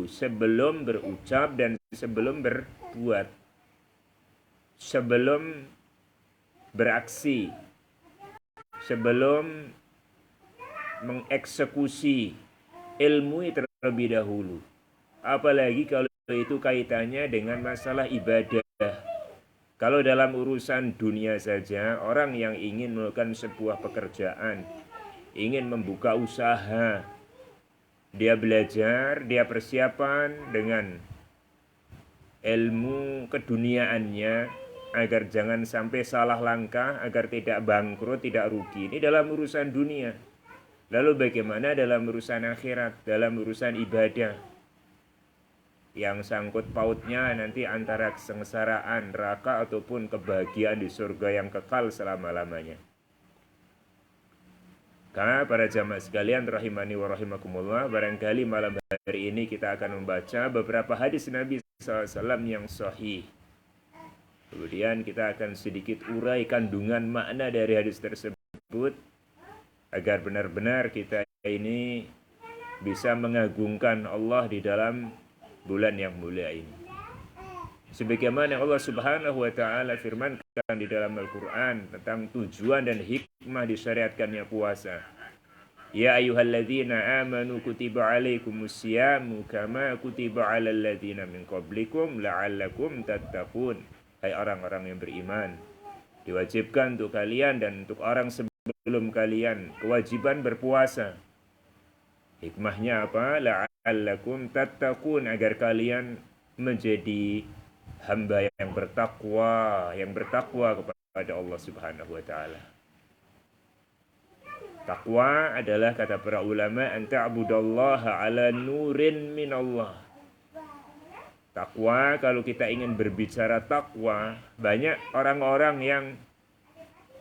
sebelum berucap dan sebelum berbuat, sebelum beraksi, sebelum mengeksekusi ilmu terlebih dahulu. Apalagi kalau itu kaitannya dengan masalah ibadah. Kalau dalam urusan dunia saja, orang yang ingin melakukan sebuah pekerjaan, ingin membuka usaha, dia belajar, dia persiapan dengan ilmu keduniaannya agar jangan sampai salah langkah, agar tidak bangkrut, tidak rugi. Ini dalam urusan dunia. Lalu bagaimana dalam urusan akhirat, dalam urusan ibadah? Yang sangkut pautnya nanti antara kesengsaraan, neraka ataupun kebahagiaan di surga yang kekal selama-lamanya. Karena para jamaah sekalian rahimani wa rahimakumullah, barangkali malam hari ini kita akan membaca beberapa hadis Nabi SAW yang sahih. Kemudian kita akan sedikit urai kandungan makna dari hadis tersebut agar benar-benar kita ini bisa mengagungkan Allah di dalam bulan yang mulia ini. Sebagaimana Allah Subhanahu wa taala firmankan di dalam Al-Qur'an tentang tujuan dan hikmah disyariatkannya puasa. Ya ayyuhalladzina amanu kutiba alaikumus syiyamu kama kutiba alal ladzina min qablikum la'allakum tattaqun. Hai orang-orang yang beriman, diwajibkan untuk kalian dan untuk orang sebelum kalian kewajiban berpuasa. Hikmahnya apa? La'allakum tattaqun, agar kalian menjadi hamba yang bertakwa kepada Allah Subhanahu wa taala. Takwa adalah, kata para ulama, an ta'budallaha ala nurin minallah. Takwa, kalau kita ingin berbicara takwa, banyak orang-orang yang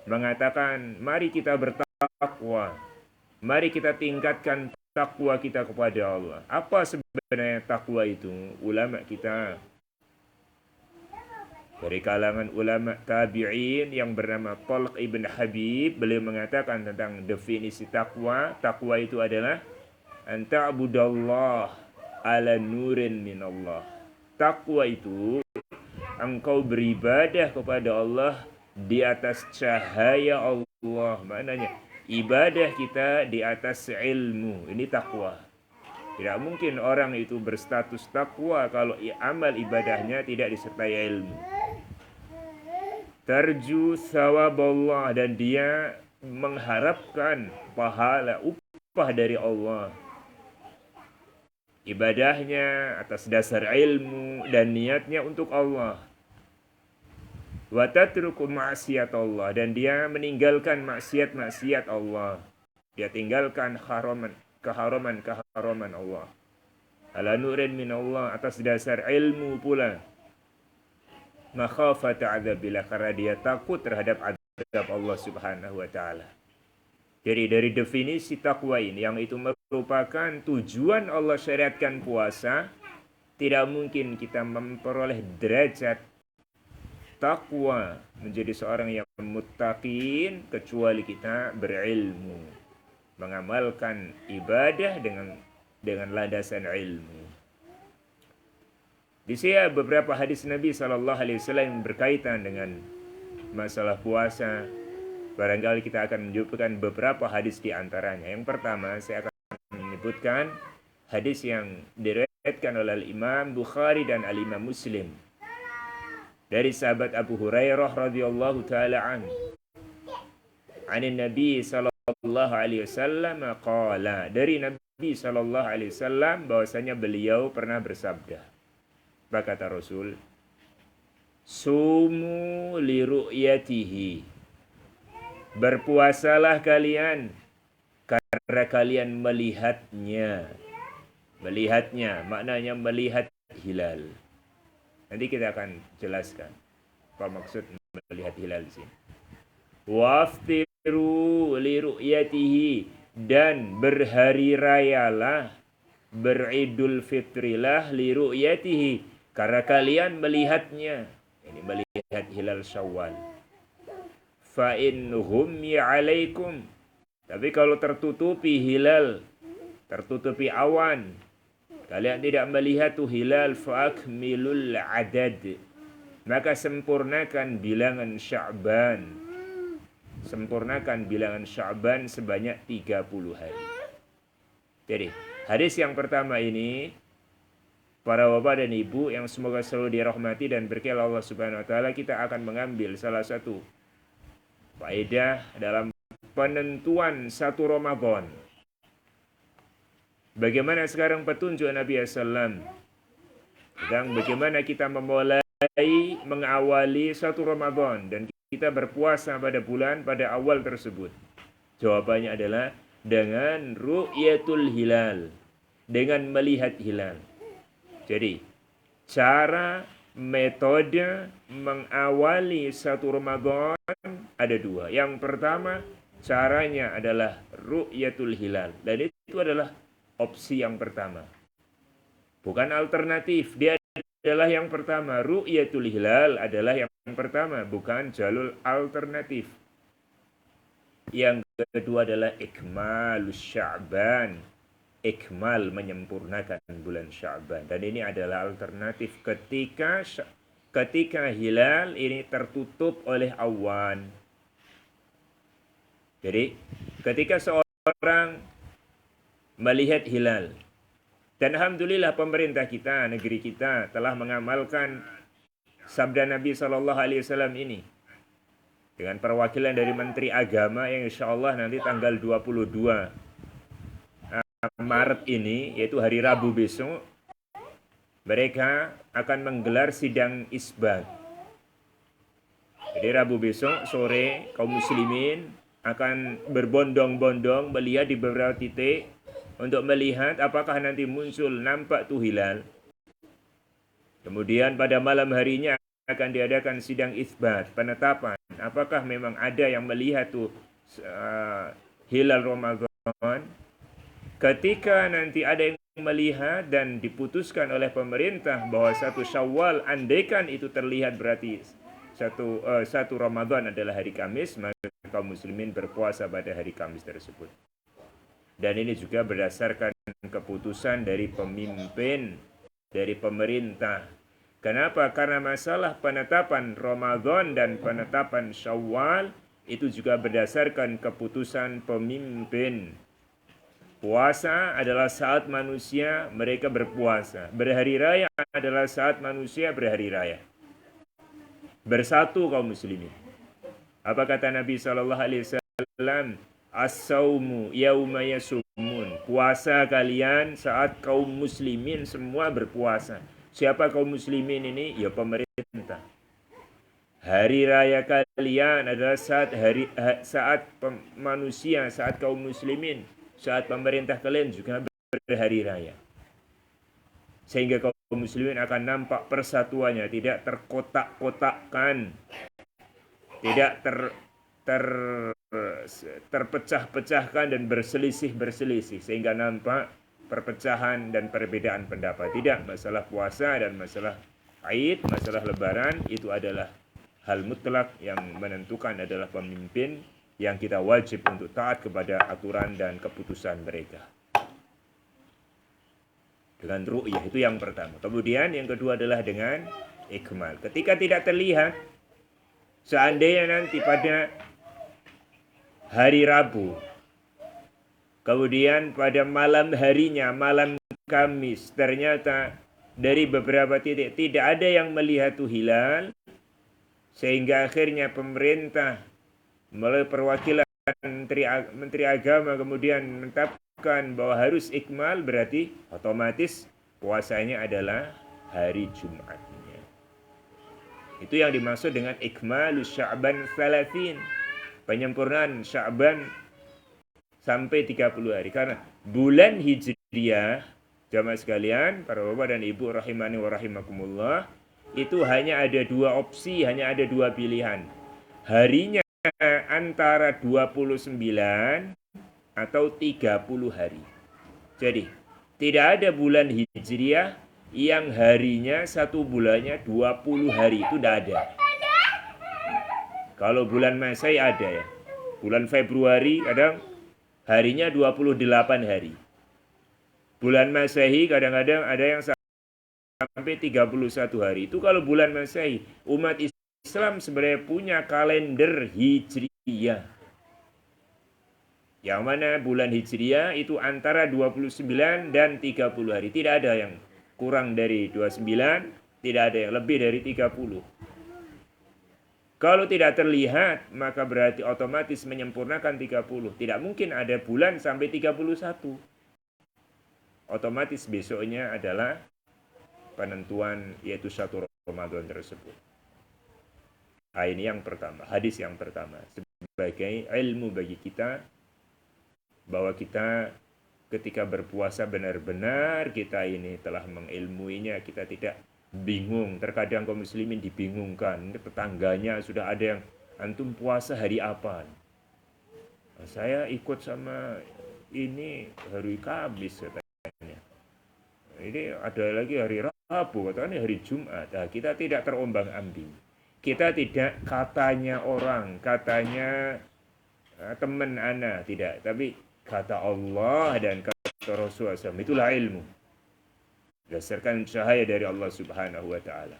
mengatakan, mari kita bertakwa, mari kita tingkatkan takwa kita kepada Allah. Apa sebenarnya takwa itu? Ulama kita dari kalangan ulama tabi'in yang bernama Talq ibn Habib, beliau mengatakan tentang definisi takwa. Takwa itu adalah an ta'budallah ala nurin minallah. Takwa itu engkau beribadah kepada Allah di atas cahaya Allah. Maknanya ibadah kita di atas ilmu. Ini takwa. Tidak mungkin orang itu berstatus takwa kalau amal ibadahnya tidak disertai ilmu. Tarju sawaballah, dan dia mengharapkan pahala, upah dari Allah. Ibadahnya atas dasar ilmu dan niatnya untuk Allah. Wa tatruku ma'siyatullah, dan dia meninggalkan maksiat-maksiat Allah. Dia tinggalkan keharaman Allah. Ala nurin min Allah, atas dasar ilmu pula. Makhafata adzabillah, karena dia takut terhadap azab Allah Subhanahu wa taala. Jadi dari definisi takwa ini, yang itu merupakan tujuan Allah syariatkan puasa, tidak mungkin kita memperoleh derajat takwa menjadi seorang yang muttaqin kecuali kita berilmu, mengamalkan ibadah dengan landasan ilmu. Di sini beberapa hadis Nabi Sallallahu Alaihi Wasallam yang berkaitan dengan masalah puasa. Barangkali kita akan menyebutkan beberapa hadis di antaranya. Yang pertama, saya akan menyebutkan hadis yang diriwayatkan oleh Imam Bukhari dan Imam Muslim dari sahabat Abu Hurairah radhiyallahu taala anhu. Anin Nabi sallallahu alaihi wasallam qala, dari Nabi sallallahu alaihi wasallam bahwasanya beliau pernah bersabda. Apa kata Rasul? Sumu li ru'yatihi. Berpuasalah kalian karena kalian melihatnya. Melihatnya maknanya melihat hilal. Nanti kita akan jelaskan apa maksud melihat hilal di sini. Waftiru li ru'yatihi, dan berhari rayalah, beridul fitrilah li ru'yatihi, karena kalian melihatnya. Ini melihat hilal Syawal. Fa in ghummi alaikum, tapi kalau tertutupi hilal, tertutupi awan, kalian tidak melihat tuh hilal fa'akmilul adad, maka sempurnakan bilangan Sya'ban. Sempurnakan bilangan Sya'ban sebanyak 30 hari. Jadi, hadis yang pertama ini, para bapak dan ibu yang semoga selalu dirahmati dan berkahi Allah Subhanahu wa taala, kita akan mengambil salah satu faedah dalam penentuan satu Ramadan. Bagaimana sekarang petunjuk Nabi SAW tentang bagaimana kita memulai mengawali satu Ramadan dan kita berpuasa pada awal tersebut. Jawabannya adalah dengan ru'yatul hilal, dengan melihat hilal. Jadi, cara metode mengawali satu Ramadan ada dua. Yang pertama, caranya adalah ru'yatul hilal. Dan itu adalah opsi yang pertama. Bukan alternatif, dia adalah yang pertama. Ru'yatul hilal adalah yang pertama, bukan jalur alternatif. Yang kedua adalah ikmalus Sya'ban. Ikmal, menyempurnakan bulan Sya'ban. Dan ini adalah alternatif ketika hilal ini tertutup oleh awan. Jadi, ketika seorang melihat hilal, dan alhamdulillah pemerintah kita, negeri kita telah mengamalkan sabda Nabi SAW ini dengan perwakilan dari Menteri Agama yang insya Allah nanti tanggal 22 Maret ini, yaitu hari Rabu besok, mereka akan menggelar sidang isbat. Jadi Rabu besok sore kaum muslimin akan berbondong-bondong melihat di beberapa titik untuk melihat apakah nanti muncul nampak tuh hilal. Kemudian pada malam harinya akan diadakan sidang isbat, penetapan apakah memang ada yang melihat tuh hilal Ramadan. Ketika nanti ada yang melihat dan diputuskan oleh pemerintah bahwa satu Syawal, andaikan itu terlihat berarti satu Ramadan adalah hari Kamis, maka kaum muslimin berpuasa pada hari Kamis tersebut. Dan ini juga berdasarkan keputusan dari pemimpin, dari pemerintah. Kenapa? Karena masalah penetapan Ramadan dan penetapan Syawal itu juga berdasarkan keputusan pemimpin. Puasa adalah saat manusia mereka berpuasa. Berhari raya adalah saat manusia berhari raya. Bersatu kaum muslimin. Apa kata Nabi SAW? As-sawmu yauma yasumun. Puasa kalian saat kaum muslimin semua berpuasa. Siapa kaum muslimin ini? Ya pemerintah. Hari raya kalian adalah saat manusia, saat kaum muslimin. Saat pemerintah kalian juga berhari raya. Sehingga kaum muslimin akan nampak persatuannya, tidak terkotak-kotakkan, tidak terpecah-pecahkan dan berselisih-berselisih, sehingga nampak perpecahan dan perbedaan pendapat. Tidak, masalah puasa dan masalah Aid, masalah lebaran, itu adalah hal mutlak yang menentukan adalah pemimpin, yang kita wajib untuk taat kepada aturan dan keputusan mereka. Dengan ru'yah, itu yang pertama. Kemudian yang kedua adalah dengan ikmal. Ketika tidak terlihat, seandainya nanti pada hari Rabu, kemudian pada malam harinya, malam Kamis, ternyata dari beberapa titik tidak ada yang melihat hilal, sehingga akhirnya pemerintah melalui perwakilan Menteri Agama kemudian menetapkan bahwa harus ikmal, berarti otomatis puasanya adalah hari Jumatnya. Itu yang dimaksud dengan ikmalus Sya'ban 30, penyempurnaan Sya'ban sampai 30 hari. Karena bulan Hijriyah, jamaah sekalian, para bapak dan ibu rahimani wa rahimakumullah, itu hanya ada dua opsi, hanya ada dua pilihan. Harinya antara 29 atau 30 hari. Jadi, tidak ada bulan Hijriah yang harinya satu bulannya 20 hari, itu tidak ada. Kalau bulan Masehi ada ya. Bulan Februari kadang harinya 28 hari. Bulan Masehi kadang-kadang ada yang sampai 31 hari. Itu kalau bulan Masehi. Umat Islam sebenarnya punya kalender Hijriyah. Yang mana bulan Hijriyah itu antara 29 dan 30 hari. Tidak ada yang kurang dari 29, tidak ada yang lebih dari 30. Kalau tidak terlihat, maka berarti otomatis menyempurnakan 30. Tidak mungkin ada bulan sampai 31. Otomatis besoknya adalah penentuan, yaitu 1 Ramadan tersebut. Nah, ini yang pertama, hadis yang pertama. Sebagai ilmu bagi kita, bahwa kita ketika berpuasa benar-benar kita ini telah mengilmuinya, kita tidak bingung. Terkadang kaum muslimin dibingungkan, tetangganya sudah ada yang, antum puasa hari apa? Saya ikut sama ini hari Kamis katanya. Ini ada lagi hari Rabu, katanya hari Jumat. Nah, kita tidak terombang-ambing. Kita tidak katanya orang, katanya teman ana, tidak. Tapi kata Allah dan kata Rasulullah SAW, itulah ilmu. Berdasarkan cahaya dari Allah Subhanahu wa Ta'ala.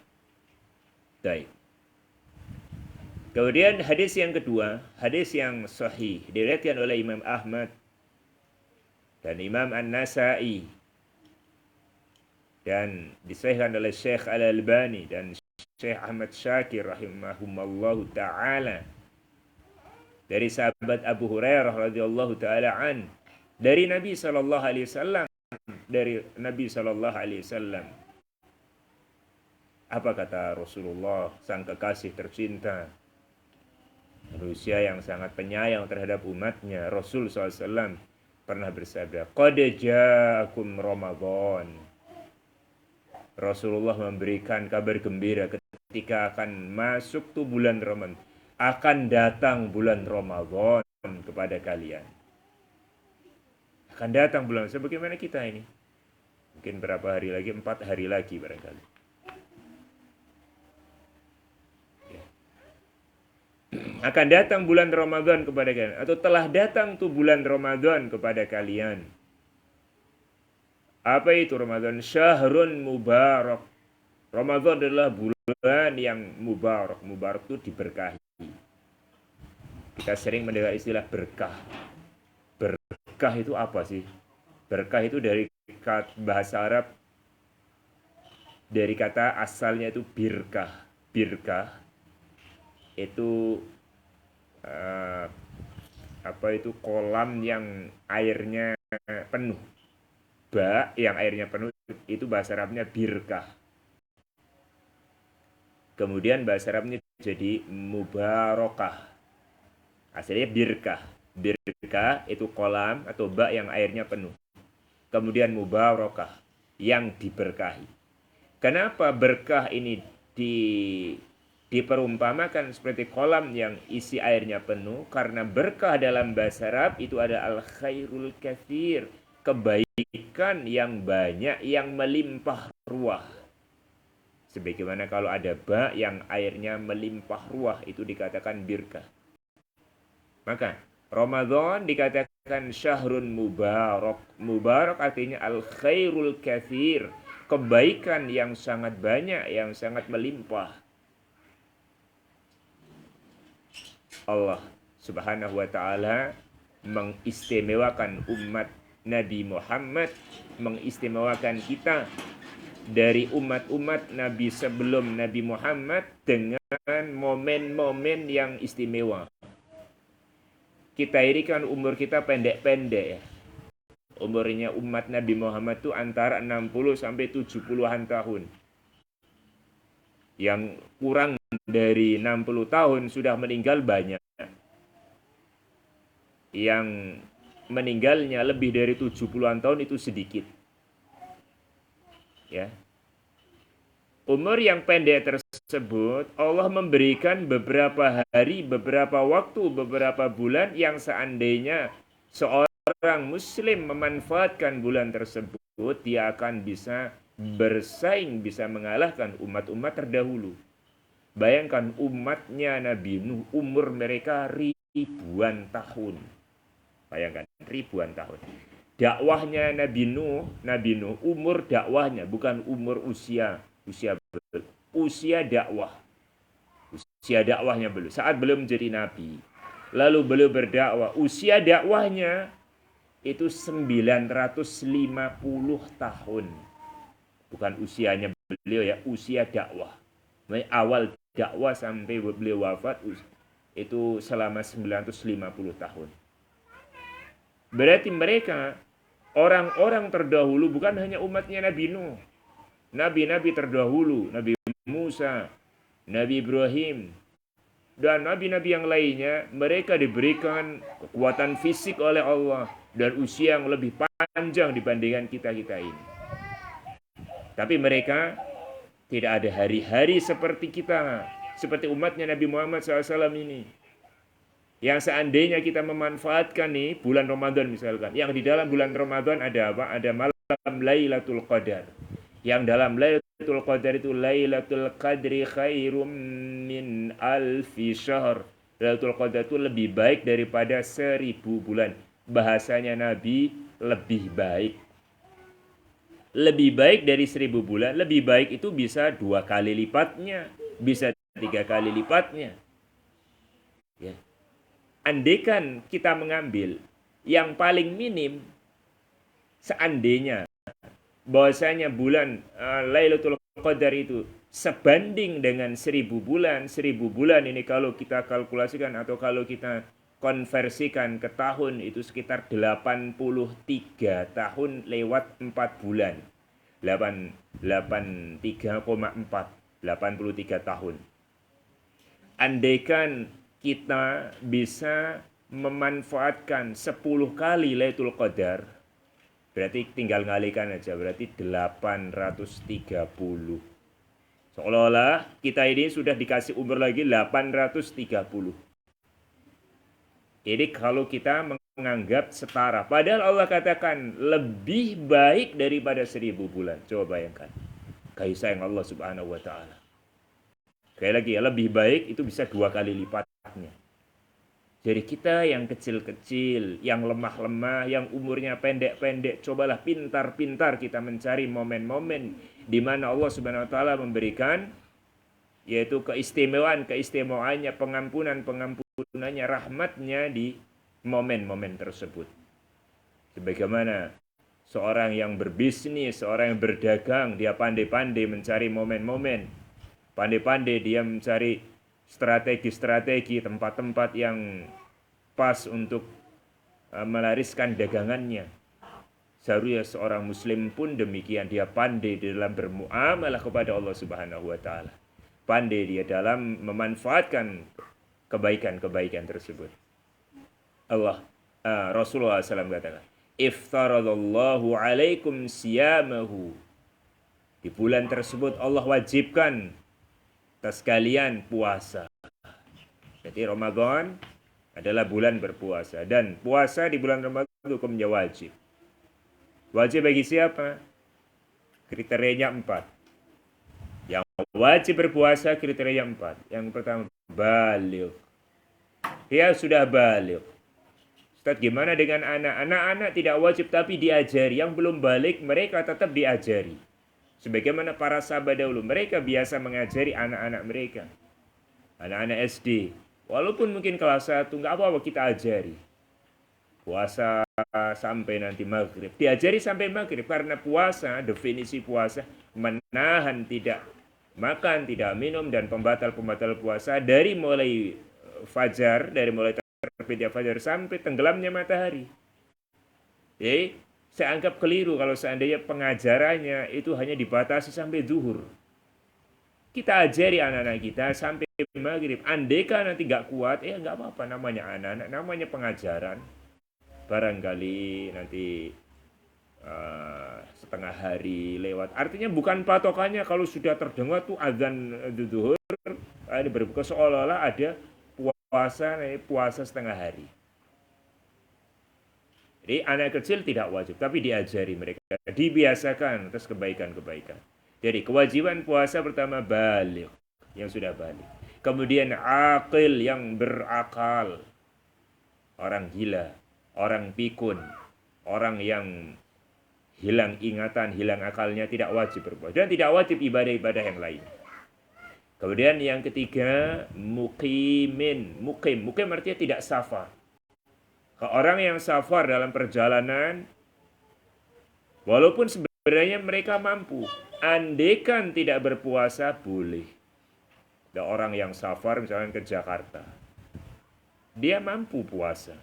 Baik. Kemudian hadis yang kedua, hadis yang sahih, diriwayatkan oleh Imam Ahmad dan Imam An-Nasa'i dan disahihkan oleh Syekh Al-Albani dan Syekh Ahmad Syakir rahimahumallahu ta'ala, dari sahabat Abu Hurairah radhiyallahu ta'ala an, dari Nabi sallallahu alaihi wasallam, dari Nabi sallallahu alaihi wasallam. Apa kata Rasulullah, sang kekasih tercinta, manusia yang sangat penyayang terhadap umatnya? Rasul SAW pernah bersabda, qad ja'akum Ramadan. Rasulullah memberikan kabar gembira ketika akan masuk tuh bulan Ramadan, akan datang bulan Ramadan kepada kalian. Akan datang bulan, sebagaimana kita ini. Mungkin berapa hari lagi, 4 hari lagi barangkali. Ya. Akan datang bulan Ramadan kepada kalian, atau telah datang tuh bulan Ramadan kepada kalian. Apa itu Ramadan? Syahrun mubarak. Ramadan adalah bulan yang mubarak. Mubarak itu diberkahi. Kita sering mendengar istilah berkah. Berkah itu apa sih? Berkah itu dari bahasa Arab, dari kata asalnya itu birkah. Birkah itu kolam yang airnya penuh. Ba yang airnya penuh itu bahasa Arabnya birkah. Kemudian bahasa Arabnya jadi mubarakah. Aslinya birkah. Birkah itu kolam atau ba yang airnya penuh. Kemudian mubarakah, yang diberkahi. Kenapa berkah ini diperumpamakan seperti kolam yang isi airnya penuh? Karena berkah dalam bahasa Arab itu ada al-khairul katsir, kebaikan yang banyak, yang melimpah ruah. Sebagaimana kalau ada ba yang airnya melimpah ruah, itu dikatakan birkah. Maka Ramadan dikatakan syahrun mubarak. Mubarak artinya al-khairul katsir, kebaikan yang sangat banyak, yang sangat melimpah. Allah Subhanahu wa ta'ala mengistimewakan umat Nabi Muhammad, mengistimewakan kita dari umat-umat Nabi sebelum Nabi Muhammad dengan momen-momen yang istimewa. Kita ini kan umur kita pendek-pendek ya. Umurnya umat Nabi Muhammad itu antara 60 sampai 70-an tahun. Yang kurang dari 60 tahun sudah meninggal banyak. Yang meninggalnya lebih dari 70-an tahun itu sedikit. Ya. Umur yang pendek tersebut, Allah memberikan beberapa hari, beberapa waktu, beberapa bulan yang seandainya seorang muslim memanfaatkan bulan tersebut, dia akan bisa bersaing, bisa mengalahkan umat-umat terdahulu. Bayangkan umatnya Nabi Nuh, umur mereka ribuan tahun. Bayangkan, ribuan tahun. Dakwahnya Nabi Nuh umur dakwahnya bukan umur usia dakwah. Usia dakwahnya belum. Saat belum menjadi nabi. Lalu beliau berdakwah. Usia dakwahnya itu 950 tahun. Bukan usianya beliau ya, usia dakwah. Awal dakwah sampai beliau wafat itu selama 950 tahun. Berarti mereka orang-orang terdahulu bukan hanya umatnya Nabi Nuh. Nabi-nabi terdahulu, Nabi Musa, Nabi Ibrahim, dan nabi-nabi yang lainnya, mereka diberikan kekuatan fisik oleh Allah dan usia yang lebih panjang dibandingkan kita-kita ini. Tapi mereka tidak ada hari-hari seperti kita, seperti umatnya Nabi Muhammad SAW ini. Yang seandainya kita memanfaatkan nih bulan Ramadan misalkan, yang di dalam bulan Ramadan ada apa? Ada malam Lailatul Qadar. Yang dalam Lailatul Qadar itu Lailatul Qadri khairum min alfi syahr. Lailatul Qadar itu lebih baik daripada 1000 bulan. Bahasanya Nabi lebih baik. Lebih baik dari 1000 bulan. Lebih baik itu bisa 2 kali lipatnya, bisa 3 kali lipatnya. Ya. Andaikan kita mengambil yang paling minim, seandainya bahwasanya bulan Lailatul Qadar itu sebanding dengan 1000 bulan. 1000 bulan ini kalau kita kalkulasikan atau kalau kita konversikan ke tahun itu sekitar 83 tahun lewat 4 bulan. 83,4, 83 tahun. Andaikan kita bisa memanfaatkan 10 kali Lailatul Qadar, berarti tinggal ngalikan aja, berarti 830. Seolah-olah kita ini sudah dikasih umur lagi 830. Jadi kalau kita menganggap setara, padahal Allah katakan lebih baik daripada 1000 bulan. Coba bayangkan kasih sayang Allah Subhanahu wa Ta'ala. Sekali lagi ya, lebih baik itu bisa 2 kali lipatnya. Jadi kita yang kecil-kecil, yang lemah-lemah, yang umurnya pendek-pendek, cobalah pintar-pintar kita mencari momen-momen di mana Allah Subhanahu wa Ta'ala memberikan yaitu keistimewaannya, pengampunannya, rahmatnya di momen-momen tersebut. Sebagaimana seorang yang berbisnis, seorang yang berdagang, dia pandai-pandai mencari momen-momen. Pandai-pandai dia mencari strategi-strategi, tempat-tempat yang pas untuk melariskan dagangannya. Seharusnya seorang muslim pun demikian, dia pandai di dalam bermuamalah kepada Allah Subhanahu wa Ta'ala. Pandai dia dalam memanfaatkan kebaikan-kebaikan tersebut. Rasulullah SAW katakan, iftaradallahu alaikum siyamahu. Di bulan tersebut Allah wajibkan atas kalian puasa. Jadi Ramadan adalah bulan berpuasa. Dan puasa di bulan Ramadan hukumnya wajib. Wajib bagi siapa? Kriterianya 4. Yang wajib berpuasa kriteria 4. Yang pertama, baligh. Dia sudah baligh. Ustaz, gimana dengan anak? Anak-anak tidak wajib tapi diajari. Yang belum balik mereka tetap diajari. Sebagaimana para sahabat dahulu, mereka biasa mengajari anak-anak mereka. Anak-anak SD. Walaupun mungkin kelas 1, nggak apa-apa kita ajari. Puasa sampai nanti maghrib. Diajari sampai maghrib. Karena puasa, definisi puasa, menahan tidak makan, tidak minum, dan pembatal-pembatal puasa dari mulai fajar, dari mulai terbitnya fajar sampai tenggelamnya matahari. Jadi, saya anggap keliru kalau seandainya pengajarannya itu hanya dibatasi sampai zuhur. Kita ajari anak-anak kita sampai maghrib. Andaikan nanti nggak kuat, nggak apa-apa, namanya anak-anak, namanya pengajaran. Barangkali nanti setengah hari lewat. Artinya bukan patokannya kalau sudah terdengar tuh azan zuhur, ini berbuka seolah-olah ada puasa setengah hari. Jadi anak kecil tidak wajib, tapi diajari mereka, dibiasakan atas kebaikan-kebaikan. Jadi kewajiban puasa pertama baligh, yang sudah baligh. Kemudian aqil, yang berakal. Orang gila, orang pikun, orang yang hilang ingatan, hilang akalnya tidak wajib berpuasa. Dan tidak wajib ibadah-ibadah yang lain. Kemudian yang ketiga, muqimin. Muqim artinya tidak safar. Orang yang safar dalam perjalanan, walaupun sebenarnya mereka mampu, andekan tidak berpuasa boleh. Ada orang yang safar misalnya ke Jakarta, dia mampu puasa.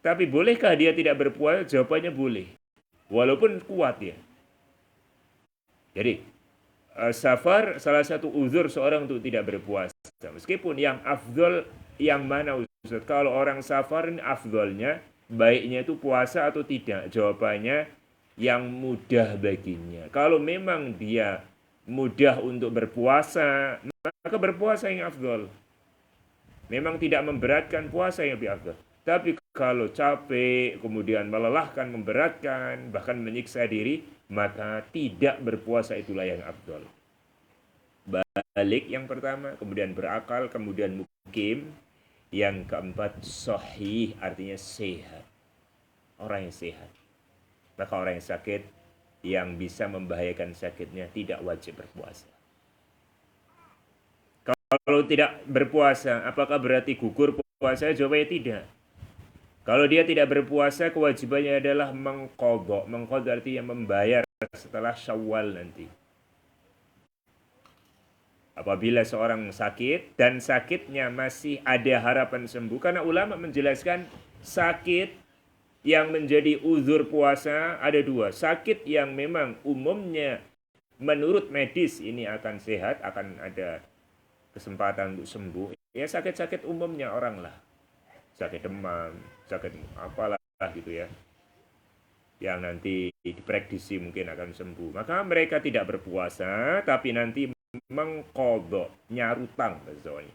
Tapi bolehkah dia tidak berpuasa? Jawabannya boleh. Walaupun kuat ya. Jadi, safar salah satu uzur seorang untuk tidak berpuasa. Meskipun yang afdol yang mana Ustaz? Kalau orang safar ini afdolnya, baiknya itu puasa atau tidak? Jawabannya yang mudah baginya. Kalau memang dia mudah untuk berpuasa, maka berpuasa yang afdol. Memang tidak memberatkan, puasa yang lebih afdol. Tapi kalau capek, kemudian melelahkan, memberatkan, bahkan menyiksa diri, maka tidak berpuasa itulah yang afdol. Balik yang pertama, kemudian berakal, kemudian mukim. Yang keempat, sahih, artinya sehat. Orang yang sehat. Maka orang yang sakit, yang bisa membahayakan sakitnya, tidak wajib berpuasa. Kalau tidak berpuasa, apakah berarti gugur puasa? Jawabannya tidak. Kalau dia tidak berpuasa, kewajibannya adalah mengqadha. Mengqadha artinya membayar setelah Syawal nanti. Apabila seorang sakit dan sakitnya masih ada harapan sembuh, karena ulama menjelaskan sakit yang menjadi uzur puasa ada dua. Sakit yang memang umumnya menurut medis ini akan sehat, akan ada kesempatan untuk sembuh. Ya sakit-sakit umumnya orang lah. Sakit demam, sakit apalah gitu ya. Yang nanti diprediksi mungkin akan sembuh. Maka mereka tidak berpuasa, tapi nanti mengqadha, nyarutang bahasanya.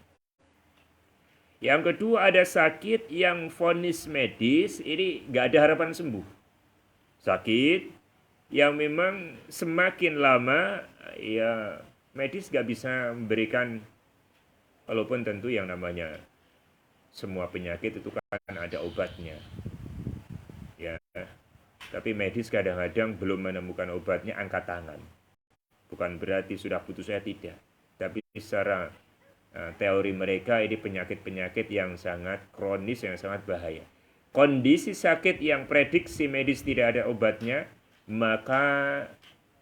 Yang kedua ada sakit yang vonis medis, ini nggak ada harapan sembuh. Sakit yang memang semakin lama ya medis nggak bisa memberikan, walaupun tentu yang namanya semua penyakit itu kan ada obatnya. Ya. Tapi medis kadang-kadang belum menemukan obatnya, angkat tangan. Bukan berarti sudah putus asa, tidak. Tapi secara teori mereka ini penyakit-penyakit yang sangat kronis, yang sangat bahaya. Kondisi sakit yang prediksi medis tidak ada obatnya, maka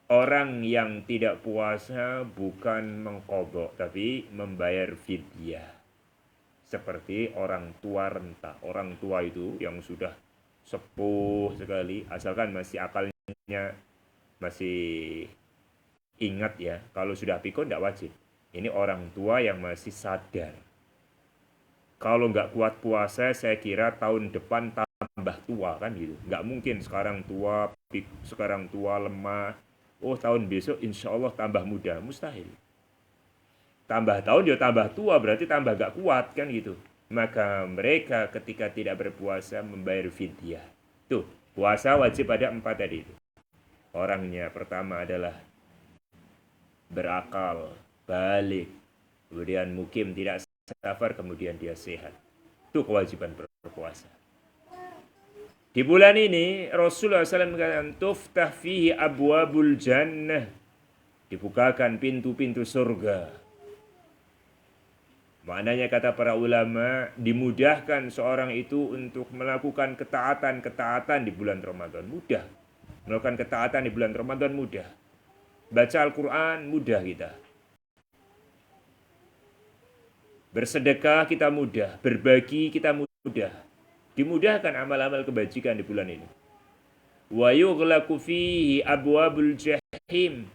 orang yang tidak puasa bukan mengqadha, tapi membayar fidyah. Seperti orang tua renta. Orang tua itu yang sudah sepuh sekali, asalkan masih akalnya masih ingat ya, kalau sudah pikun tidak wajib. Ini orang tua yang masih sadar. Kalau nggak kuat puasa, saya kira tahun depan tambah tua kan gitu. Nggak mungkin sekarang tua lemah. Oh tahun besok insya Allah tambah muda, mustahil. Tambah tahun dia tambah tua, berarti tambah nggak kuat kan gitu. Maka mereka ketika tidak berpuasa membayar fidyah. Tuh, puasa wajib ada 4 tadi itu. Orangnya pertama adalah berakal, balik, kemudian mukim, tidak safar, kemudian dia sehat. Itu kewajiban berpuasa. Di bulan ini Rasulullah SAW mengatakan tuftah fihi abwabul jannah, dibukakan pintu-pintu surga. Maknanya kata para ulama, dimudahkan seorang itu untuk melakukan ketaatan-ketaatan di bulan Ramadan. Mudah. Melakukan ketaatan di bulan Ramadan mudah. Baca Al-Quran mudah kita. Bersedekah kita mudah. Berbagi kita mudah. Dimudahkan amal-amal kebajikan di bulan ini. Wa yughlaqu fihi abwabul jahim.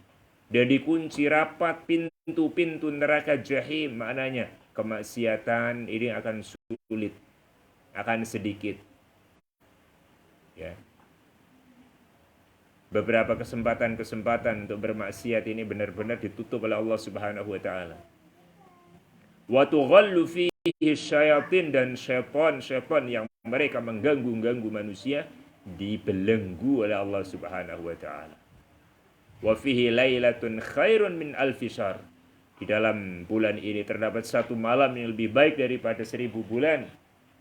Dan dikunci rapat pintu-pintu neraka jahim. Maknanya kemaksiatan ini akan sulit, akan sedikit. Ya. Beberapa kesempatan-kesempatan untuk bermaksiat ini benar-benar ditutup oleh Allah Subhanahu wa taala. Wa tughallu fihi syayatin, dan syaitan yang mereka mengganggu manusia dibelenggu oleh Allah Subhanahu wa taala. Wa fihi lailatun khairun min alfi syahr. Di dalam bulan ini terdapat satu malam yang lebih baik daripada 1000 bulan,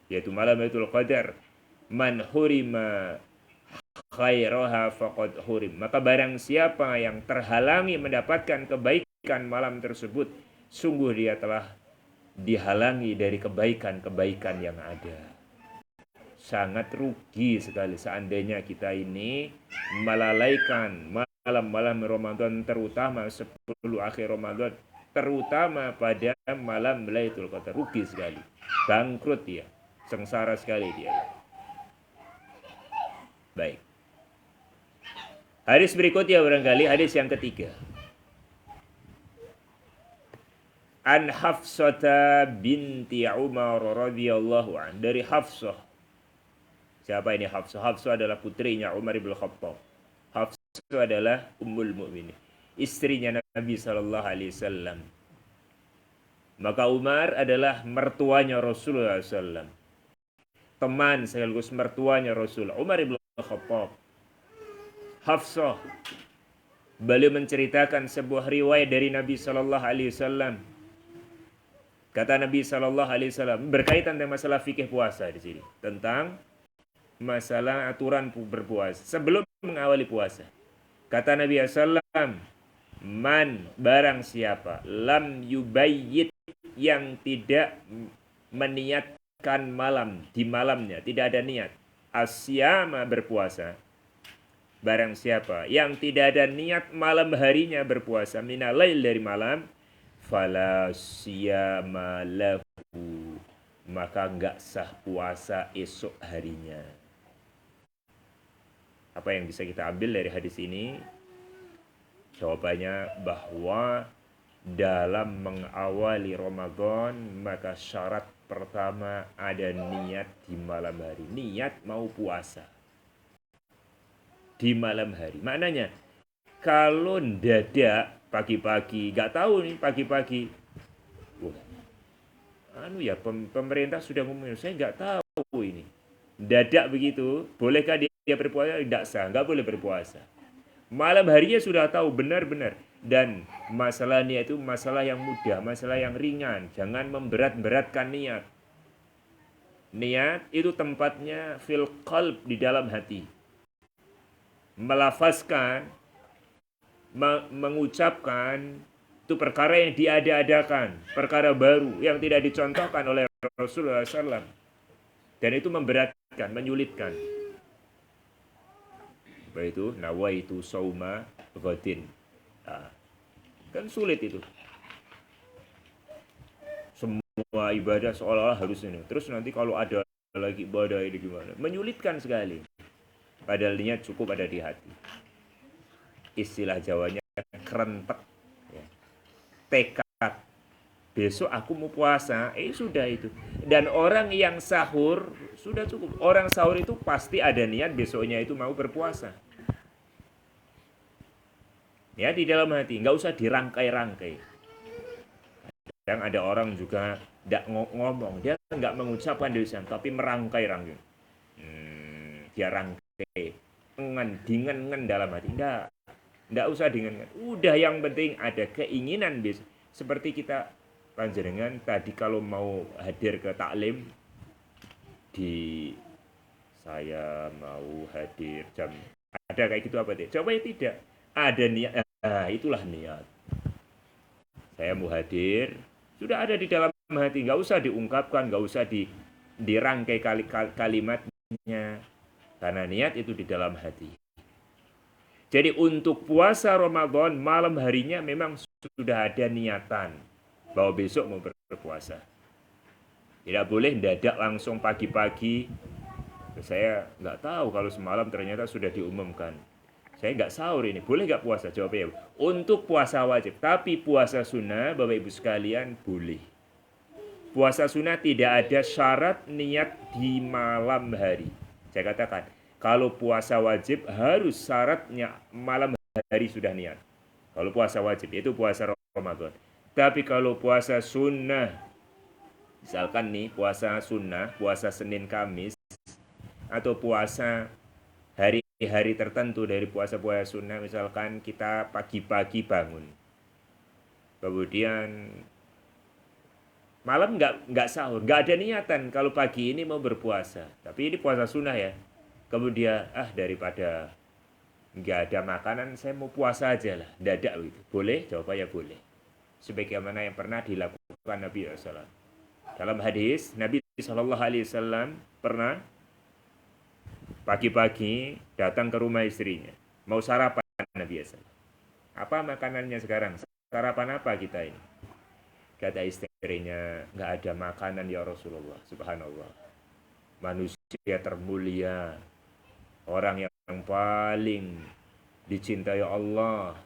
yaitu malam Lailatul Qadar. Man hurima khairaha faqad hurim. Maka barang siapa yang terhalangi mendapatkan kebaikan malam tersebut, sungguh dia telah dihalangi dari kebaikan-kebaikan yang ada. Sangat rugi sekali seandainya kita ini melalaikan malam-malam Ramadan, terutama 10 akhir Ramadan, terutama pada malam Lailatul Qadar. Rugi sekali, bangkrut dia, sengsara sekali dia. Baik, hadis berikutnya barangkali hadis yang ketiga. An Hafsah binti Umar radhiyallahu an, dari Hafsah. Siapa ini Hafsah? Hafsah adalah putrinya Umar bin Khattab. Hafsah adalah ummul mukminin, istrinya Nabi sallallahu alaihi wasallam. Maka Umar adalah mertuanya Rasulullah SAW, teman sekaligus mertuanya Rasul, Umar bin Khattab. Hafsah, beliau menceritakan sebuah riwayat dari Nabi sallallahu alaihi wasallam. Kata Nabi sallallahu alaihi wasallam berkaitan dengan masalah fikih puasa di sini, tentang masalah aturan berpuasa sebelum mengawali puasa. Kata Nabi SAW, man, barang siapa, lam yubayyit, yang tidak meniatkan malam, di malamnya tidak ada niat, asyama, berpuasa. Barang siapa yang tidak ada niat malam harinya berpuasa, minalail, dari malam, fala siyama lahu, maka enggak sah puasa esok harinya. Apa yang bisa kita ambil dari hadis ini? Jawabannya bahwa dalam mengawali Ramadan, maka syarat pertama ada niat di malam hari. Niat mau puasa di malam hari. Maknanya, kalau dadak pagi-pagi, nggak tahu nih pagi-pagi, pemerintah sudah ngomongin, saya nggak tahu ini. Dadak begitu, bolehkah dia berpuasa? Tidak sah, nggak boleh berpuasa. Malam harinya sudah tahu benar-benar. Dan masalahnya itu masalah yang mudah, masalah yang ringan. Jangan memberat-beratkan niat. Niat itu tempatnya fil qalb, di dalam hati. Melafazkan, mengucapkan, itu perkara yang diada-adakan, perkara baru yang tidak dicontohkan oleh Rasulullah SAW. Dan itu memberatkan, menyulitkan. Itu nawaitu sauma ghadin. Kan sulit itu. Semua ibadah seolah-olah harus ini. Terus nanti kalau ada lagi ibadah ini gimana? Menyulitkan sekali. Padahal niat cukup ada di hati. Istilah Jawanya kerentek. Ya. Tekad. Besok aku mau puasa. Sudah itu. Dan orang yang sahur sudah cukup. Orang sahur itu pasti ada niat besoknya itu mau berpuasa. Ya, di dalam hati, nggak usah dirangkai-rangkai. Yang ada orang juga tidak ngomong, dia nggak mengucapkan lisan, tapi merangkai-rangkai. Dia rangkai, dengan dalam hati. Nggak usah dengan. Udah, yang penting ada keinginan. Seperti kita panjenengan tadi kalau mau hadir ke taklim, saya mau hadir jam, ada kayak gitu apa tidak? Coba ya tidak. Ada niat, itulah niat. Saya mau hadir, sudah ada di dalam hati, nggak usah diungkapkan, nggak usah dirangkai kalimatnya, karena niat itu di dalam hati. Jadi untuk puasa Ramadan, malam harinya memang sudah ada niatan bahwa besok mau berpuasa. Tidak boleh mendadak langsung pagi-pagi. Saya nggak tahu kalau semalam ternyata sudah diumumkan. Saya nggak sahur ini, boleh nggak puasa? Jawabnya, untuk puasa wajib. Tapi puasa sunnah, Bapak Ibu sekalian, boleh. Puasa sunnah tidak ada syarat niat di malam hari. Saya katakan, kalau puasa wajib harus syaratnya malam hari sudah niat. Kalau puasa wajib, itu puasa Ramadan. Tapi kalau puasa sunnah, misalkan nih puasa sunnah, puasa Senin Kamis, atau puasa hari tertentu dari puasa-puasa sunnah, misalkan kita pagi-pagi bangun, kemudian malam nggak sahur, nggak ada niatan kalau pagi ini mau berpuasa, tapi ini puasa sunnah ya, Kemudian daripada nggak ada makanan, saya mau puasa aja lah, dadak gitu. Boleh? Jawabannya boleh. Sebagaimana yang pernah dilakukan Nabi SAW. Dalam hadis, Nabi SAW pernah pagi-pagi datang ke rumah istrinya, mau sarapan Nabi SAW. Apa makanannya sekarang? Sarapan apa kita ini? Kata istrinya, nggak ada makanan ya Rasulullah. Subhanallah. Manusia termulia, orang yang paling dicintai Allah,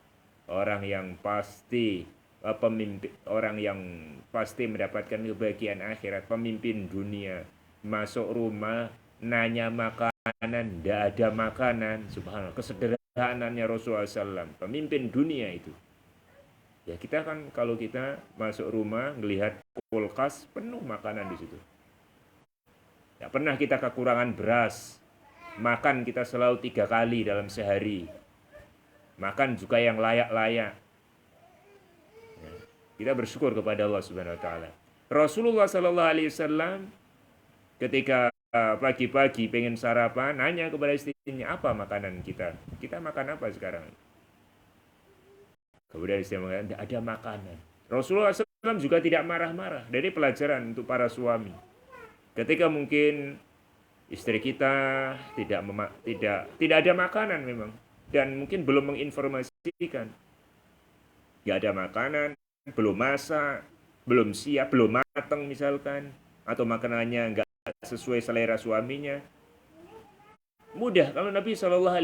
orang yang pasti pemimpin, orang yang pasti mendapatkan kebahagiaan akhirat, pemimpin dunia, masuk rumah nanya makanan, tidak ada makanan. Subhanallah, kesederhanaannya Rasulullah SAW, pemimpin dunia itu. Ya kita kan kalau kita masuk rumah melihat kulkas penuh makanan di situ. Tidak pernah kita kekurangan beras. Makan kita selalu 3 kali dalam sehari. Makan juga yang layak-layak. Ya, kita bersyukur kepada Allah Subhanahu Wa Taala. Rasulullah Sallallahu Alaihi Wasallam ketika pagi-pagi pengen sarapan, nanya kepada istrinya, apa makanan kita? Kita makan apa sekarang? Kemudian istrinya mengatakan, tidak ada makanan. Rasulullah SAW juga tidak marah-marah. Dari pelajaran untuk para suami. Ketika mungkin istri kita tidak ada makanan memang, dan mungkin belum menginformasikan, nggak ada makanan, belum masak, belum siap, belum matang misalkan, atau makanannya nggak sesuai selera suaminya, mudah kalau Nabi SAW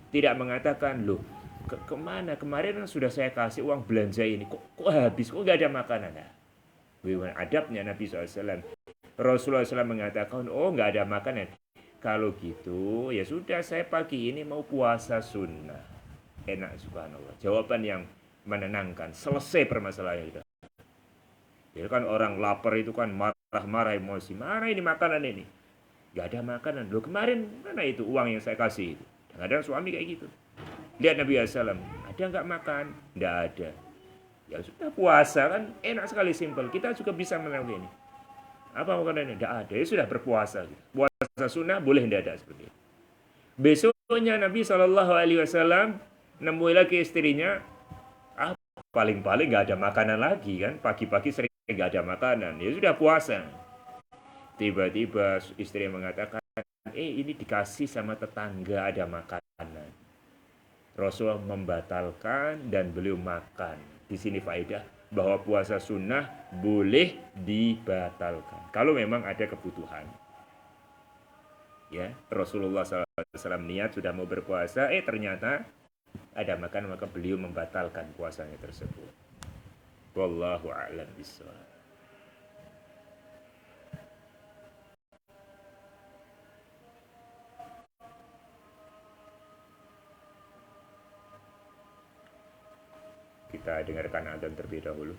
tidak mengatakan, loh kemana kemarin kan sudah saya kasih uang belanja ini, kok habis, kok nggak ada makanan. Nah, adabnya Nabi SAW. Rasulullah SAW mengatakan, oh nggak ada makanan. Kalau gitu, ya sudah, saya pagi ini mau puasa sunnah. Enak, subhanallah. Jawaban yang menenangkan. Selesai permasalahan itu. Ya kan orang lapar itu kan marah-marah emosi. Mana ini makanan ini? Nggak ada makanan. Loh kemarin mana itu uang yang saya kasih itu? Kadang suami kayak gitu. Lihat Nabi SAW, ada nggak makan? Nggak ada. Ya sudah, puasa kan enak sekali, simpel. Kita juga bisa melakukan ini. Apa makanannya? Tidak ada. Ya sudah, berpuasa. Puasa sunnah boleh tidak ada seperti itu. Besoknya Nabi SAW nemui lagi istrinya. Paling-paling nggak ada makanan lagi kan. Pagi-pagi sering nggak ada makanan. Ya sudah, puasa. Tiba-tiba istri mengatakan, ini dikasih sama tetangga ada makanan. Rasulullah membatalkan dan beliau makan. Di sini faedah bahwa puasa sunnah boleh dibatalkan kalau memang ada kebutuhan. Ya, Rasulullah SAW niat sudah mau berpuasa, ternyata ada makan, maka beliau membatalkan puasanya tersebut. Wallahu a'lam bishawab. Kita dengarkan adzan terlebih dahulu.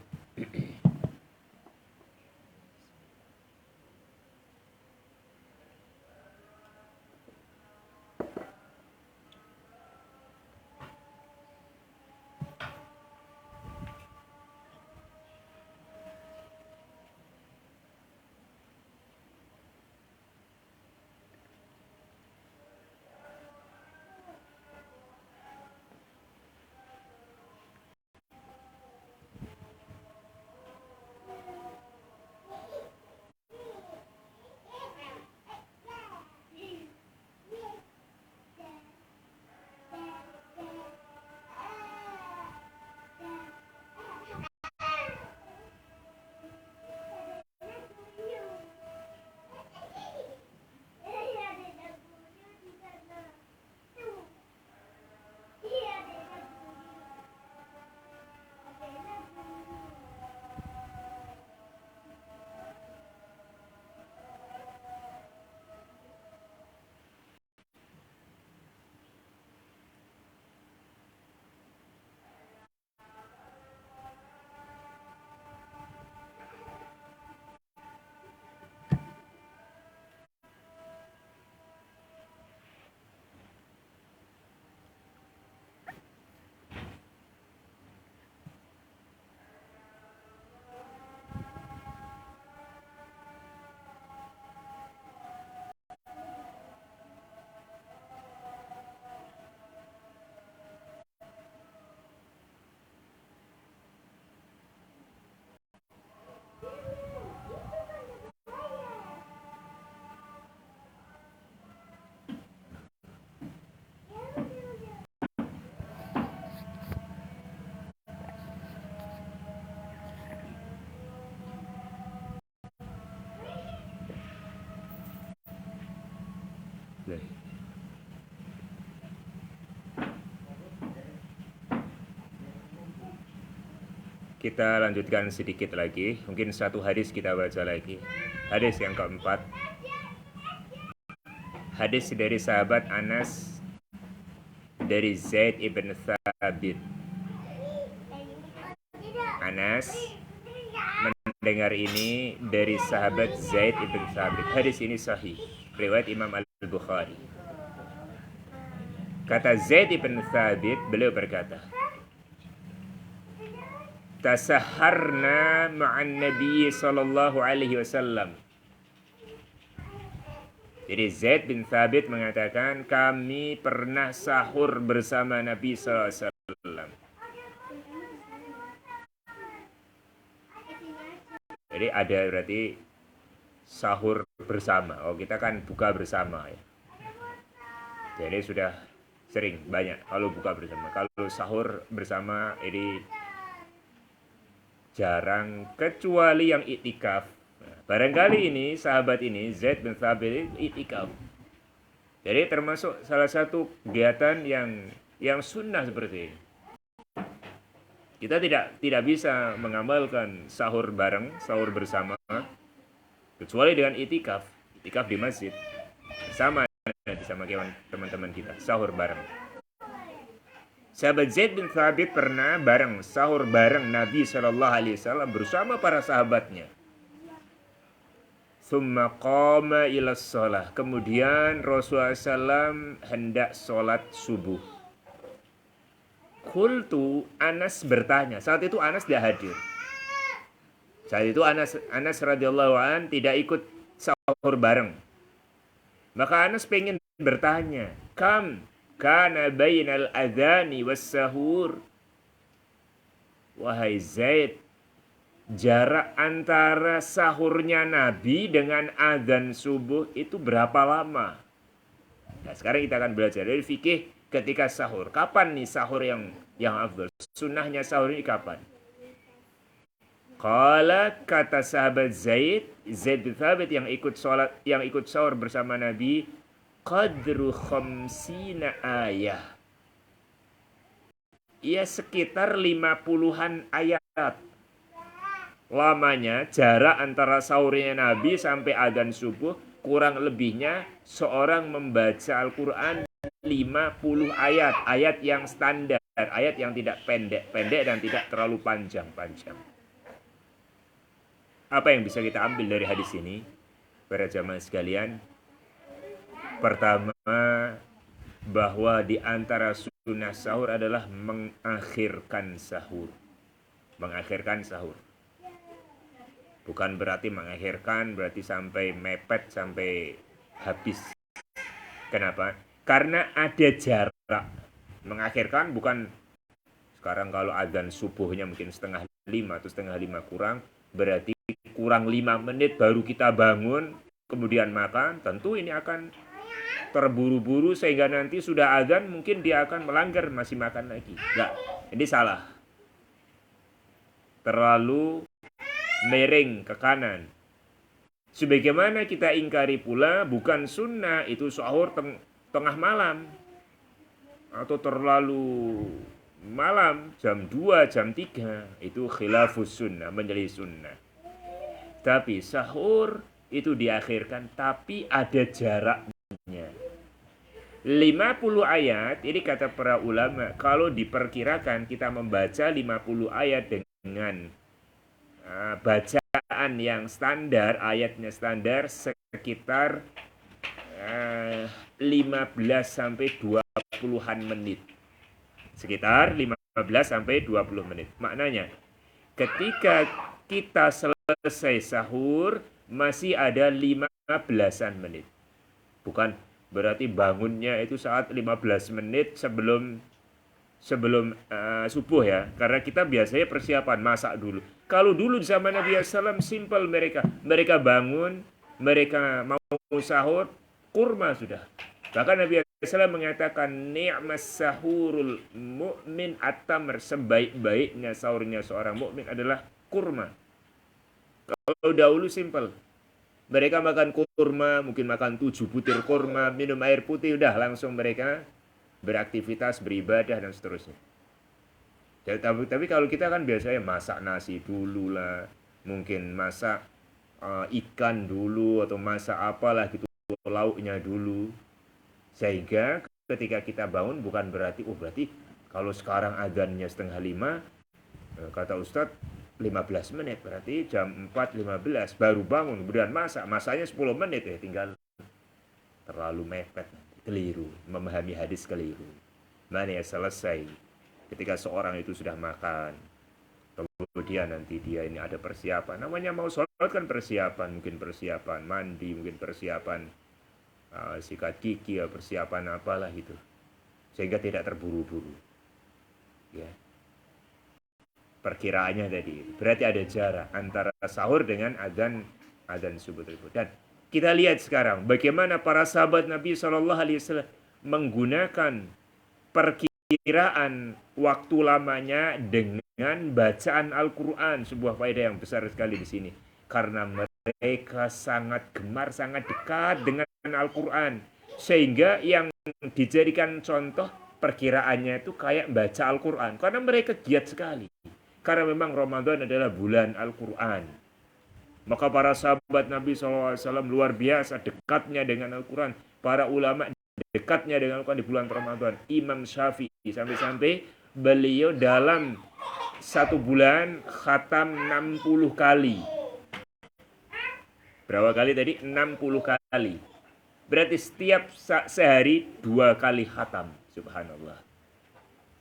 kita lanjutkan sedikit lagi. Mungkin satu hadis kita baca lagi. Hadis yang keempat. Hadis dari sahabat Anas dari Zaid ibn Thabit. Anas mendengar ini dari sahabat Zaid ibn Thabit. Hadis ini sahih, riwayat Imam Al-Bukhari. Kata Zaid ibn Thabit, beliau berkata, tasaharna ma'an Nabi sallallahu alaihi wasallam. Jadi Zaid bin Thabit mengatakan, kami pernah sahur bersama Nabi sallallahu alaihi wasallam. Jadi ada berarti sahur bersama. Oh, kita kan buka bersama ya. Jadi sudah sering banyak kalau buka bersama. Kalau sahur bersama ini jarang, kecuali yang iktikaf. Nah, barangkali ini sahabat ini Zaid bin Thabit iktikaf. Jadi termasuk salah satu kegiatan yang sunnah seperti ini. Kita tidak bisa mengamalkan sahur bareng, sahur bersama, kecuali dengan iktikaf di masjid sama teman-teman kita sahur bareng. Sahabat Zaid bin Thabit pernah bareng sahur bareng Nabi Shallallahu Alaihi Wasallam bersama para sahabatnya. Thumma qama ila shalah. Kemudian Rasulullah SAW hendak sholat subuh. Qultu, Anas bertanya. Saat itu Anas tidak hadir. Saat itu Anas radhiyallahu an tidak ikut sahur bareng. Maka Anas pengen bertanya, kam kana bainal adzani was sahur. Wahai Zaid, jarak antara sahurnya Nabi dengan adzan subuh itu berapa lama? Nah, sekarang kita akan belajar dari fikih ketika sahur. Kapan nih sahur yang afdal? Sunnahnya sahur ini kapan? Qala, kata sahabat Zaid bin Thabit yang ikut sahur bersama Nabi, qadru khamsina ayah. Ia sekitar 50-an ayat. Lamanya, jarak antara sahurnya Nabi sampai adzan subuh, kurang lebihnya seorang membaca Al-Quran 50 ayat. Ayat yang standar, ayat yang tidak pendek-pendek dan tidak terlalu panjang-panjang. Apa yang bisa kita ambil dari hadis ini, para jamaah sekalian? Pertama, bahwa di antara sunnah sahur adalah mengakhirkan sahur. Mengakhirkan sahur. Bukan berarti mengakhirkan, berarti sampai mepet, sampai habis. Kenapa? Karena ada jarak. Mengakhirkan bukan sekarang kalau adzan subuhnya mungkin 4:30 atau 4:30 kurang, berarti kurang 5 menit baru kita bangun, kemudian makan. Tentu ini akan terburu-buru sehingga nanti sudah adzan mungkin dia akan melanggar, masih makan lagi. Enggak, ini salah. Terlalu miring ke kanan. Sebagaimana kita ingkari pula bukan sunnah itu sahur tengah malam atau terlalu malam jam 2, jam 3, itu khilafus sunnah, menjadi sunnah. Tapi sahur itu diakhirkan, tapi ada jaraknya. 50 ayat, ini kata para ulama, kalau diperkirakan kita membaca 50 ayat dengan bacaan yang standar, ayatnya standar sekitar 15 sampai 20-an menit. Sekitar 15 sampai 20 menit. Maknanya, ketika kita selesai sahur, masih ada 15-an menit. Bukan berarti bangunnya itu saat 15 menit sebelum subuh ya. Karena kita biasanya persiapan, masak dulu. Kalau dulu di zaman Nabi SAW, simple mereka. Mereka bangun, mereka mau sahur, kurma sudah. Bahkan Nabi SAW mengatakan, ni'mas sahurul mu'min at-tamr. Sebaik-baiknya sahurnya seorang mukmin adalah kurma. Kalau dahulu simple. Mereka makan kurma, mungkin makan 7 butir kurma, minum air putih, udah langsung mereka beraktivitas, beribadah, dan seterusnya. Tapi kalau kita kan biasanya masak nasi dulu lah, mungkin masak ikan dulu atau masak apalah gitu lauknya dulu. Sehingga ketika kita bangun bukan berarti berarti kalau sekarang adzannya 4:30, kata Ustadz 15 menit, berarti jam 4:15 baru bangun, kemudian masaknya 10 menit ya, tinggal terlalu mepet, keliru, memahami hadis keliru. Mana ya selesai ketika seorang itu sudah makan, kemudian nanti dia ini ada persiapan, namanya mau sholat kan persiapan, mungkin persiapan mandi, mungkin persiapan sikat gigi, persiapan apalah itu, sehingga tidak terburu-buru ya. Perkiraannya tadi berarti ada jarak antara sahur dengan adzan subuh tersebut. Dan kita lihat sekarang bagaimana para sahabat Nabi SAW menggunakan perkiraan waktu lamanya dengan bacaan Al-Quran. Sebuah faedah yang besar sekali di sini, karena mereka sangat gemar, sangat dekat dengan Al-Quran, sehingga yang dijadikan contoh perkiraannya itu kayak baca Al-Quran, karena mereka giat sekali. Karena memang Ramadan adalah bulan Al-Quran. Maka para sahabat Nabi SAW luar biasa dekatnya dengan Al-Quran. Para ulama dekatnya dengan Al-Quran di bulan Ramadan. Imam Syafi'i sampai-sampai beliau dalam satu bulan khatam 60 kali. Berapa kali tadi? 60 kali. Berarti setiap sehari 2 kali khatam. Subhanallah.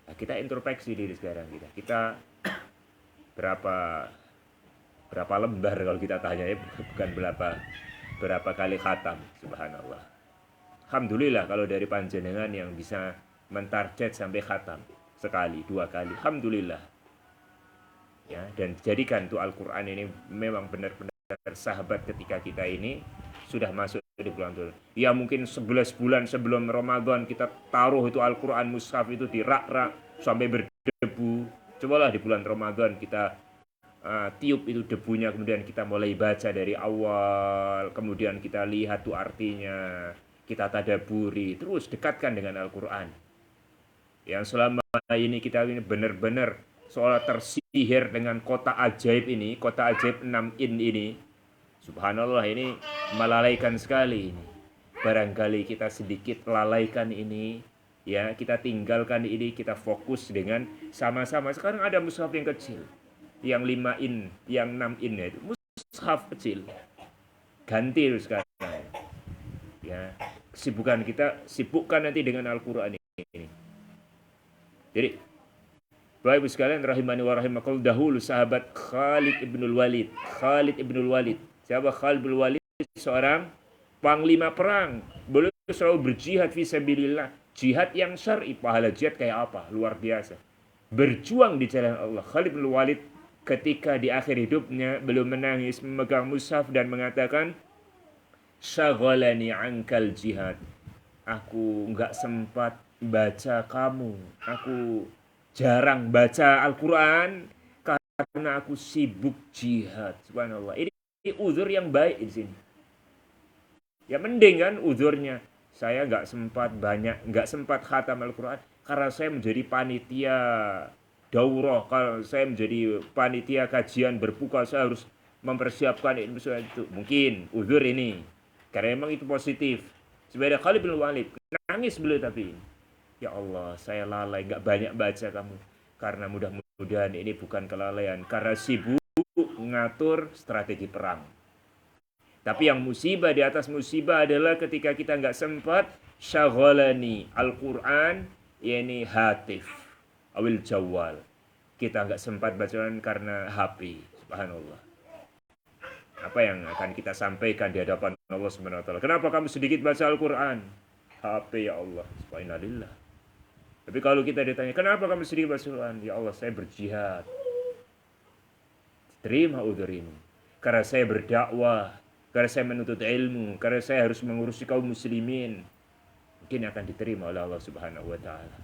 Nah, kita introspeksi diri sekarang kita berapa lembar kalau kita tanya ya, bukan berapa kali khatam. Subhanallah. Alhamdulillah kalau dari panjenengan yang bisa mentarget sampai khatam sekali, 2 kali, alhamdulillah ya. Dan jadikan tuh Al-Quran ini memang benar-benar sahabat ketika kita ini sudah masuk di bulan Ramadan. Ya mungkin 11 bulan sebelum Ramadan kita taruh itu Al-Quran mushaf itu di rak-rak sampai berdebu. Cobalah di bulan Ramadan kita tiup itu debunya, kemudian kita mulai baca dari awal, kemudian kita lihat tuh artinya, kita tadaburi, terus dekatkan dengan Al-Quran. Yang selama ini kita ini benar-benar seolah tersihir dengan kota ajaib ini, kota ajaib 6 in ini. Subhanallah, ini melalaikan sekali ini. Barangkali kita sedikit lalaikan ini, ya, kita tinggalkan ini, kita fokus dengan sama-sama. Sekarang ada mushaf yang kecil, yang 5 in, yang 6 in itu mushaf kecil. Ganti terus sekarang. Ya, kesibukan kita sibukkan nanti dengan Al-Qur'an ini. Jadi, Bapak Ibu sekalian rahimani wa rahimakumullah, dahulu sahabat Khalid ibnul Walid. Siapa Khalid ibnul Walid? Seorang panglima perang. Beliau selalu berjihad fi sabilillah. Jihad yang syar'i, pahala jihad kayak apa? Luar biasa. Berjuang di jalan Allah. Khalid bin Walid ketika di akhir hidupnya beliau menangis, memegang mushaf dan mengatakan, "Syaghalani ankal jihad." Aku enggak sempat baca kamu. Aku jarang baca Al-Quran karena aku sibuk jihad. Subhanallah. Ini uzur yang baik di sini. Ya mending kan uzurnya. Saya nggak sempat khatam Al-Quran karena saya menjadi panitia daurah, kalau saya menjadi panitia kajian berbuka, saya harus mempersiapkan itu. Mungkin uzur ini, karena memang itu positif. Sebenarnya Khalid bin Walid nangis beliau, tapi ya Allah, saya lalai, nggak banyak baca kamu. Karena mudah-mudahan ini bukan kelalaian, karena sibuk ngatur strategi perang. Tapi yang musibah di atas musibah adalah ketika kita nggak sempat syaghalani Al-Quran, yakni hatif, awil jawal. Kita nggak sempat bacaan karena HP. Subhanallah. Apa yang akan kita sampaikan di hadapan Allah Subhanahu wa taala? Kenapa kamu sedikit baca Al-Quran? HP, ya Allah. Subhanallah. Tapi kalau kita ditanya, kenapa kamu sedikit baca Al-Quran? Ya Allah, saya berjihad. Terima udzur ini. Karena saya berdakwah, karena saya menuntut ilmu, karena saya harus mengurusi kaum muslimin. Mungkin akan diterima oleh Allah Subhanahu wa taala.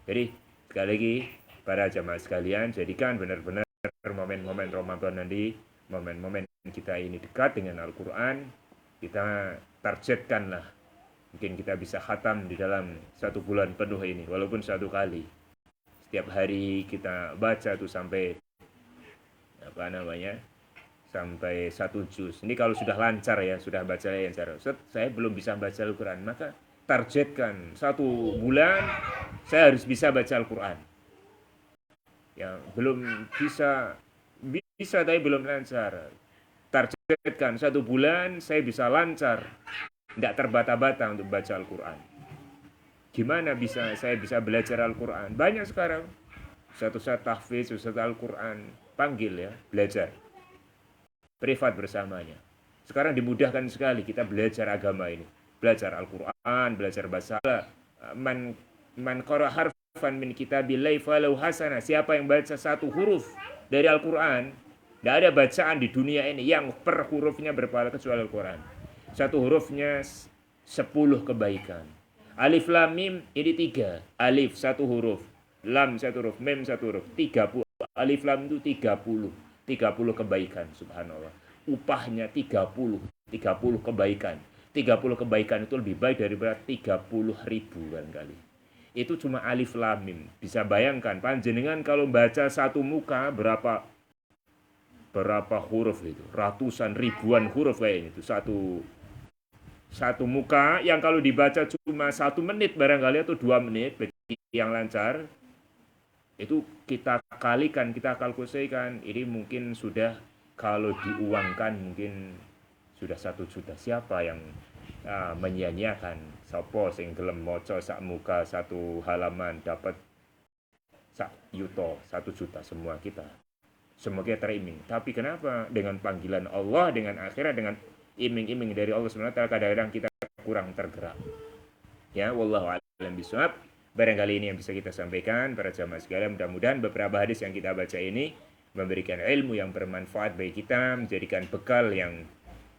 Jadi, sekali lagi para jamaah sekalian, jadikan benar-benar momen-momen Ramadan nanti, momen-momen kita ini dekat dengan Al-Quran. Kita targetkanlah, mungkin kita bisa khatam di dalam 1 bulan penuh ini, walaupun 1 kali. Setiap hari kita baca tuh sampai sampai 1 juz. Ini kalau sudah lancar ya, sudah baca yang lancar. Ustaz, saya belum bisa baca Al-Quran, maka targetkan 1 bulan saya harus bisa baca Al-Quran. Ya, belum bisa tapi belum lancar. Targetkan 1 bulan saya bisa lancar, tidak terbata-bata untuk baca Al-Quran. Gimana saya bisa belajar Al-Quran? Banyak sekarang. Ustaz tahfiz, Ustaz Al-Quran, panggil ya, belajar. Privat bersamanya. Sekarang dimudahkan sekali kita belajar agama ini. Belajar Al-Quran, belajar bahasa Allah. Man qara harfan min kitabillahi falahu hasanah. Siapa yang baca 1 huruf dari Al-Quran, tidak ada bacaan di dunia ini yang per hurufnya berpahala kecuali Al-Quran. 1 hurufnya 10 kebaikan. Alif lam mim ini 3. Alif 1 huruf, lam 1 huruf, mim 1 huruf, 30. Alif lam itu 30 kebaikan, subhanallah. Upahnya 30 kebaikan. 30 kebaikan itu lebih baik daripada 30.000 kan kali. Itu cuma alif lam mim. Bisa bayangkan panjenengan kalau baca 1 muka berapa huruf itu? Ratusan ribuan huruf kayaknya itu. Satu muka yang kalau dibaca cuma 1 menit barangkali atau 2 menit bagi yang lancar, itu kita kalikan, kita kalkulasikan, ini mungkin sudah kalau diuangkan mungkin sudah 1 juta. Siapa yang menyia-nyiakan? Sopo sing gelem maca sak muka 1 halaman dapat 1 juta semua kita. Semoga teriming. Tapi kenapa dengan panggilan Allah, dengan akhirat, dengan iming-iming dari Allah SWT, kadang-kadang kita kurang tergerak. Ya, wallahu a'lam bishawab. Barangkali ini yang bisa kita sampaikan para jamaah sekalian. Mudah-mudahan beberapa hadis yang kita baca ini memberikan ilmu yang bermanfaat bagi kita, menjadikan bekal yang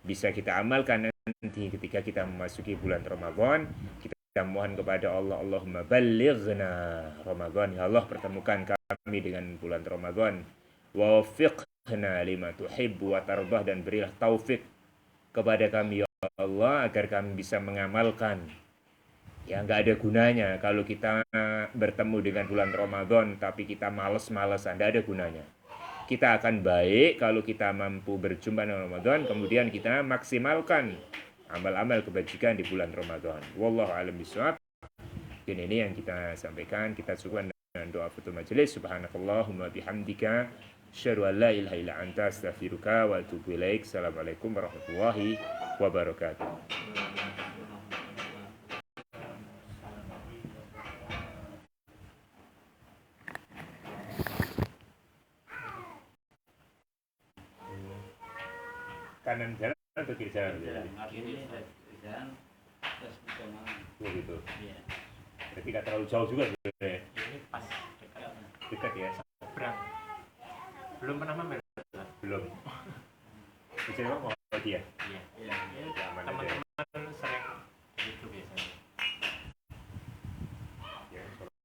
bisa kita amalkan nanti ketika kita memasuki bulan Ramadan. Kita mohon kepada Allah, Allahumma ballighna Ramadan. Ya Allah, pertemukan kami dengan bulan Ramadan. Wafiqna lima tuhibbu wa tardah, dan berilah taufik kepada kami ya Allah agar kami bisa mengamalkan. Ya, nggak ada gunanya kalau kita bertemu dengan bulan Ramadan tapi kita males-malesan, nggak ada gunanya. Kita akan baik kalau kita mampu berjumpa dengan Ramadan, kemudian kita maksimalkan amal-amal kebajikan di bulan Ramadan. Wallahu a'lam bishawab. Dan ini yang kita sampaikan, kita cukupkan dengan doa tutup majelis. Subhanakallahumma bihamdika asyhadu an la ilaha illa anta astaghfiruka wa atubu ilaik. Assalamualaikum warahmatullahi wabarakatuh. Kanan jalan atau kiri jalan? Kiri jalan, terus bisa mana? Gitu. Iya. Jadi tidak terlalu jauh juga sebenarnya. Ini pas dekat ya. Seberang. Belum pernah mampir? Belum. Bisa